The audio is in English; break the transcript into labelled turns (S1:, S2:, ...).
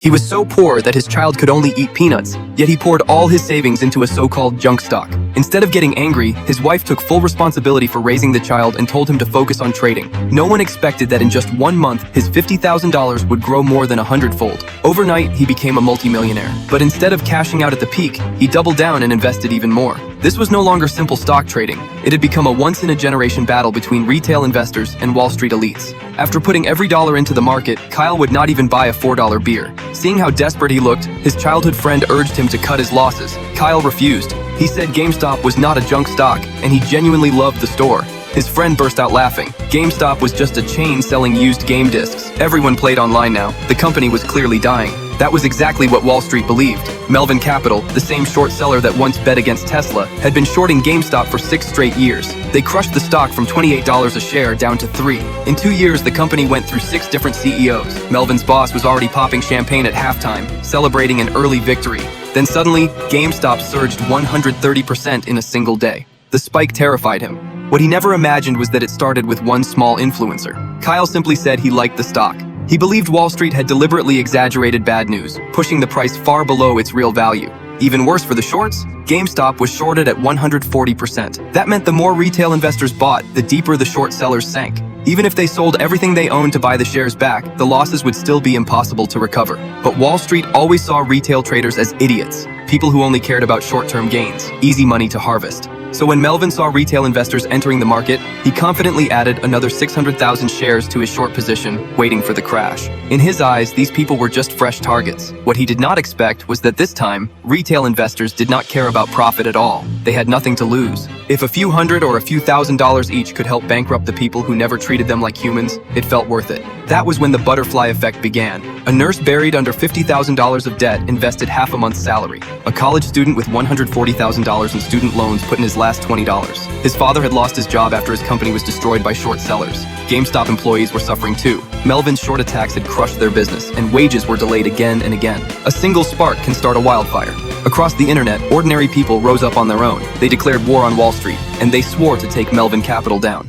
S1: He was so poor that his child could only eat peanuts, yet he poured all his savings into a so-called junk stock. Instead of getting angry, his wife took full responsibility for raising the child and told him to focus on trading. No one expected that in just 1 month, his $50,000 would grow more than 100-fold. Overnight, he became a multimillionaire. But instead of cashing out at the peak, he doubled down and invested even more. This was no longer simple stock trading. It had become a once-in-a-generation battle between retail investors and Wall Street elites. After putting every dollar into the market, Kyle would not even buy a $4 beer. Seeing how desperate he looked, his childhood friend urged him to cut his losses. Kyle refused. He said GameStop was not a junk stock, and he genuinely loved the store. His friend burst out laughing. GameStop was just a chain selling used game discs. Everyone played online now. The company was clearly dying. That was exactly what Wall Street believed. Melvin Capital, the same short seller that once bet against Tesla, had been shorting GameStop for 6 straight years. They crushed the stock from $28 a share down to $3. In 2 years, the company went through 6 different CEOs. Melvin's boss was already popping champagne at halftime, celebrating an early victory. Then suddenly, GameStop surged 130% in a single day. The spike terrified him. What he never imagined was that it started with one small influencer. Kyle simply said he liked the stock. He believed Wall Street had deliberately exaggerated bad news, pushing the price far below its real value. Even worse for the shorts, GameStop was shorted at 140%. That meant the more retail investors bought, the deeper the short sellers sank. Even if they sold everything they owned to buy the shares back, the losses would still be impossible to recover. But Wall Street always saw retail traders as idiots, people who only cared about short-term gains, easy money to harvest. So when Melvin saw retail investors entering the market, he confidently added another 600,000 shares to his short position, waiting for the crash. In his eyes, these people were just fresh targets. What he did not expect was that this time, retail investors did not care about profit at all. They had nothing to lose. If a few hundred or a few $1,000s each could help bankrupt the people who never treated them like humans, it felt worth it. That was when the butterfly effect began. A nurse buried under $50,000 of debt invested half a month's salary. A college student with $140,000 in student loans put in his last $20. His father had lost his job after his company was destroyed by short sellers. GameStop employees were suffering too. Melvin's short attacks had crushed their business, and wages were delayed again and again. A single spark can start a wildfire. Across the internet, ordinary people rose up on their own. They declared war on Wall Street, and they swore to take Melvin Capital down.